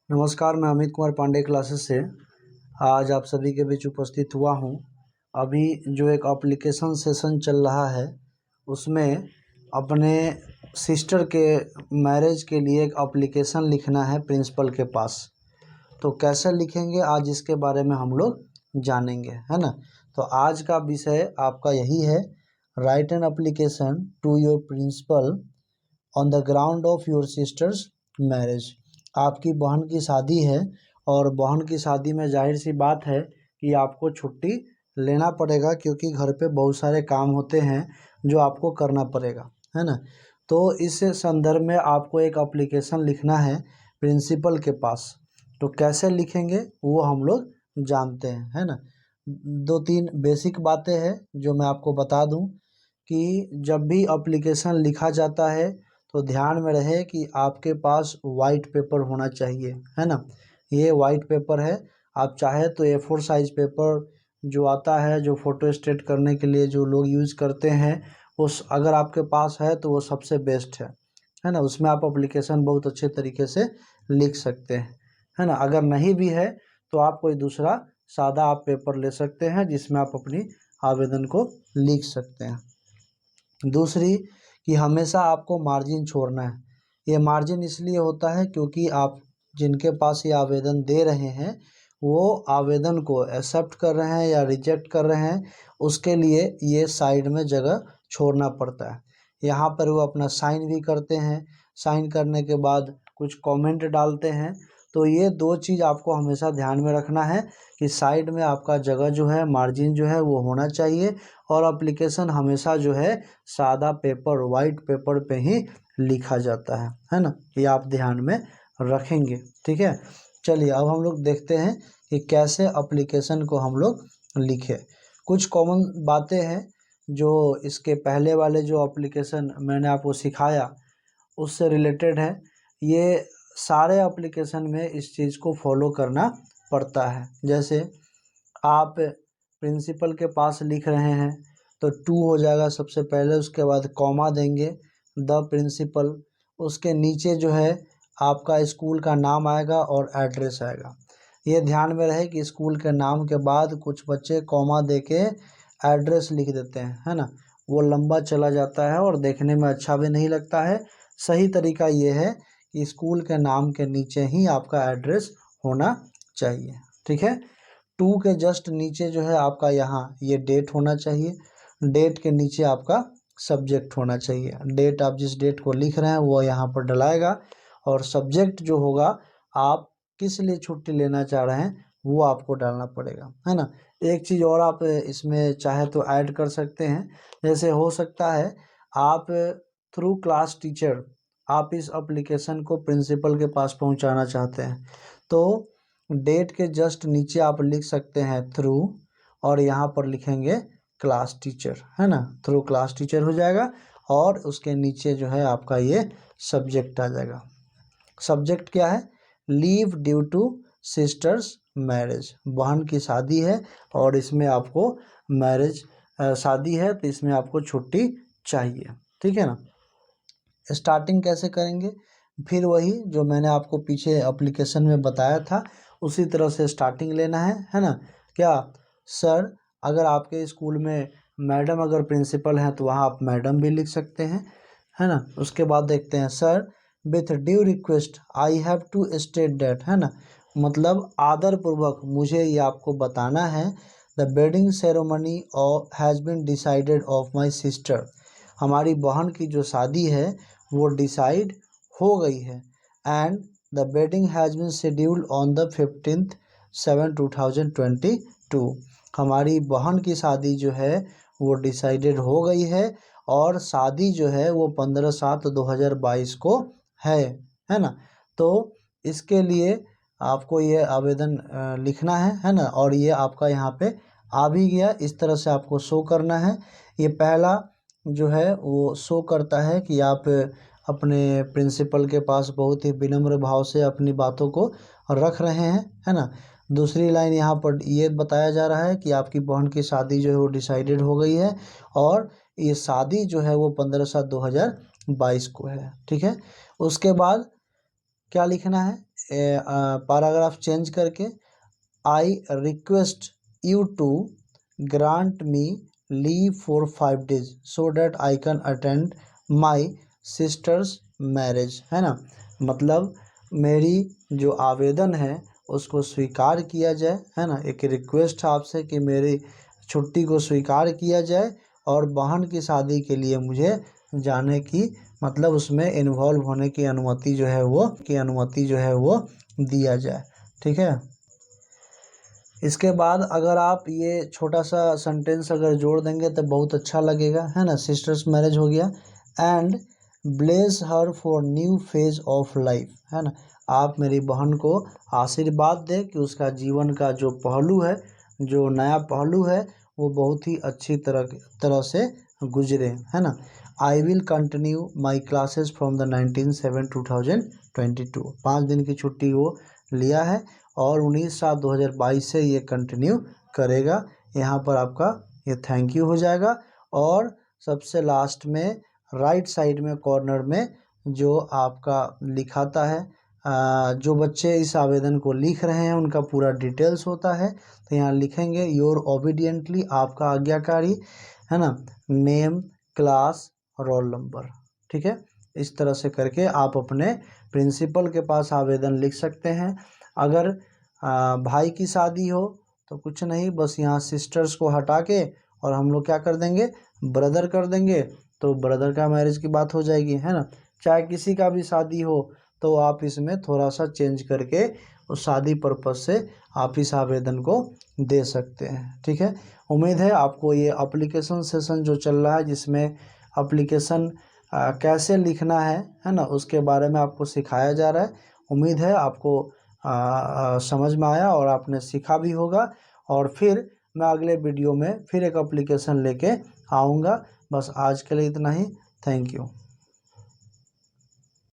नमस्कार, मैं अमित कुमार पांडे क्लासेस से आज आप सभी के बीच उपस्थित हुआ हूँ। अभी जो एक एप्लीकेशन सेशन चल रहा है उसमें अपने सिस्टर के मैरिज के लिए एक एप्लीकेशन लिखना है प्रिंसिपल के पास। तो कैसे लिखेंगे आज इसके बारे में हम लोग जानेंगे, है ना। तो आज का विषय आपका यही है, write an application to your principal on the ground of your sister's marriage. आपकी बहन की शादी है और बहन की शादी में जाहिर सी बात है कि आपको छुट्टी लेना पड़ेगा, क्योंकि घर पे बहुत सारे काम होते हैं जो आपको करना पड़ेगा, है ना। तो इस संदर्भ में आपको एक एप्लीकेशन लिखना है प्रिंसिपल के पास। तो कैसे लिखेंगे वो हम लोग जानते हैं, है ना। 2-3 बेसिक बातें हैं जो मैं आपको बता दूं कि जब भी एप्लीकेशन लिखा जाता है तो ध्यान में रहे कि आपके पास वाइट पेपर होना चाहिए, है ना। ये वाइट पेपर है। आप चाहे तो A4 साइज पेपर जो आता है, जो फ़ोटो स्टेट करने के लिए जो लोग यूज़ करते हैं, उस अगर आपके पास है तो वो सबसे बेस्ट है ना। उसमें आप एप्लीकेशन बहुत अच्छे तरीके से लिख सकते हैं, है ना। अगर नहीं भी है तो आप कोई दूसरा सादा आप पेपर ले सकते हैं जिसमें आप अपनी आवेदन को लिख सकते हैं। दूसरी कि हमेशा आपको मार्जिन छोड़ना है। ये मार्जिन इसलिए होता है क्योंकि आप जिनके पास ये आवेदन दे रहे हैं वो आवेदन को एक्सेप्ट कर रहे हैं या रिजेक्ट कर रहे हैं, उसके लिए ये साइड में जगह छोड़ना पड़ता है। यहाँ पर वो अपना साइन भी करते हैं, साइन करने के बाद कुछ कमेंट डालते हैं। तो ये 2 चीज़ आपको हमेशा ध्यान में रखना है कि साइड में आपका जगह जो है, मार्जिन जो है वो होना चाहिए। और एप्लीकेशन हमेशा जो है सादा पेपर, वाइट पेपर पे ही लिखा जाता है ना। ये आप ध्यान में रखेंगे, ठीक है। चलिए अब हम लोग देखते हैं कि कैसे एप्लीकेशन को हम लोग लिखें। कुछ कॉमन बातें हैं जो इसके पहले वाले जो एप्लीकेशन मैंने आपको सिखाया उससे रिलेटेड है। ये सारे एप्लीकेशन में इस चीज़ को फॉलो करना पड़ता है। जैसे आप प्रिंसिपल के पास लिख रहे हैं तो टू हो जाएगा सबसे पहले, उसके बाद कॉमा देंगे, द प्रिंसिपल, उसके नीचे जो है आपका स्कूल का नाम आएगा और एड्रेस आएगा। ये ध्यान में रहे कि स्कूल के नाम के बाद कुछ बच्चे कॉमा देके एड्रेस लिख देते हैं, है ना। वो लंबा चला जाता है और देखने में अच्छा भी नहीं लगता है। सही तरीका ये है कि स्कूल के नाम के नीचे ही आपका एड्रेस होना चाहिए, ठीक है। टू के जस्ट नीचे जो है आपका यहाँ ये डेट होना चाहिए, डेट के नीचे आपका सब्जेक्ट होना चाहिए। डेट आप जिस डेट को लिख रहे हैं वो यहाँ पर डलाएगा, और सब्जेक्ट जो होगा आप किस लिए छुट्टी लेना चाह रहे हैं वो आपको डालना पड़ेगा, है ना। एक चीज़ और आप इसमें चाहे तो ऐड कर सकते हैं। जैसे हो सकता है आप थ्रू क्लास टीचर आप इस एप्लीकेशन को प्रिंसिपल के पास पहुंचाना चाहते हैं, तो डेट के जस्ट नीचे आप लिख सकते हैं थ्रू, और यहाँ पर लिखेंगे क्लास टीचर, है ना। थ्रू क्लास टीचर हो जाएगा और उसके नीचे जो है आपका ये सब्जेक्ट आ जाएगा। सब्जेक्ट क्या है? Leave due two sisters marriage, बहन की शादी है और इसमें आपको मैरिज शादी है तो इसमें आपको छुट्टी चाहिए, ठीक है ना। स्टार्टिंग कैसे करेंगे? फिर वही जो मैंने आपको पीछे एप्लीकेशन में बताया था उसी तरह से स्टार्टिंग लेना है ना। क्या सर, अगर आपके स्कूल में मैडम अगर प्रिंसिपल हैं तो वहाँ आप मैडम भी लिख सकते हैं, है ना। उसके बाद देखते हैं sir with due request I have to state that, है ना। मतलब आदर पूर्वक मुझे ये आपको बताना है, the wedding ceremony has been decided of my sister, हमारी बहन की जो शादी है वो डिसाइड हो गई है। And the wedding has been scheduled on the 15/7/2022, हमारी बहन की शादी जो है वो डिसाइडेड हो गई है और शादी जो है वो 15/7/2022 को है ना। तो इसके लिए आपको ये आवेदन लिखना है ना। और ये आपका यहाँ पे आ भी गया, इस तरह से आपको शो करना है। ये पहला जो है वो शो करता है कि आप अपने प्रिंसिपल के पास बहुत ही विनम्र भाव से अपनी बातों को रख रहे हैं, है ना। दूसरी लाइन यहाँ पर ये बताया जा रहा है कि आपकी बहन की शादी जो है वो डिसाइडेड हो गई है और ये शादी जो है वो 15/7/2022 को है, ठीक है। उसके बाद क्या लिखना है, पैराग्राफ चेंज करके, I request you to grant me leave for 5 days so that I can attend my sister's marriage, है ना। मतलब मेरी जो आवेदन है उसको स्वीकार किया जाए, है ना। एक रिक्वेस्ट है आपसे कि मेरी छुट्टी को स्वीकार किया जाए और बहन की शादी के लिए मुझे जाने की, मतलब उसमें इन्वॉल्व होने की अनुमति जो है वो दिया जाए। ठीक है। इसके बाद अगर आप ये छोटा सा सेंटेंस अगर जोड़ देंगे तो बहुत अच्छा लगेगा, है ना। सिस्टर्स मैरिज हो गया, and bless her for new phase of life, है ना। आप मेरी बहन को आशीर्वाद दें कि उसका जीवन का जो पहलू है, जो नया पहलू है, वो बहुत ही अच्छी तरह से गुजरे, है ना। I will continue my classes from the 19/7/2022। 5 दिन की छुट्टी वो लिया है और 19/7/2022 से ये कंटिन्यू करेगा। यहाँ पर आपका ये थैंक यू हो जाएगा। और सबसे लास्ट में राइट साइड में कॉर्नर में जो आपका लिखाता है, जो बच्चे इस आवेदन को लिख रहे हैं उनका पूरा डिटेल्स होता है, तो यहाँ लिखेंगे योर ओबीडियंटली, आपका आज्ञाकारी, है ना, नेम, क्लास, रोल नंबर। ठीक है। इस तरह से करके आप अपने प्रिंसिपल के पास आवेदन लिख सकते हैं। अगर भाई की शादी हो तो कुछ नहीं, बस यहाँ सिस्टर्स को हटा के और हम लोग क्या कर देंगे, ब्रदर कर देंगे, तो ब्रदर का मैरिज की बात हो जाएगी, है ना। चाहे किसी का भी शादी हो तो आप इसमें थोड़ा सा चेंज करके उस शादी पर्पज से आप इस आवेदन को दे सकते हैं। ठीक है। उम्मीद है आपको ये एप्लीकेशन सेशन जो चल रहा है, जिसमें एप्लीकेशन कैसे लिखना है ना, उसके बारे में आपको सिखाया जा रहा है। उम्मीद है आपको समझ में आया और आपने सीखा भी होगा। और फिर मैं अगले वीडियो में फिर एक एप्लीकेशन लेके आऊँगा। बस आज के लिए इतना ही। Thank you.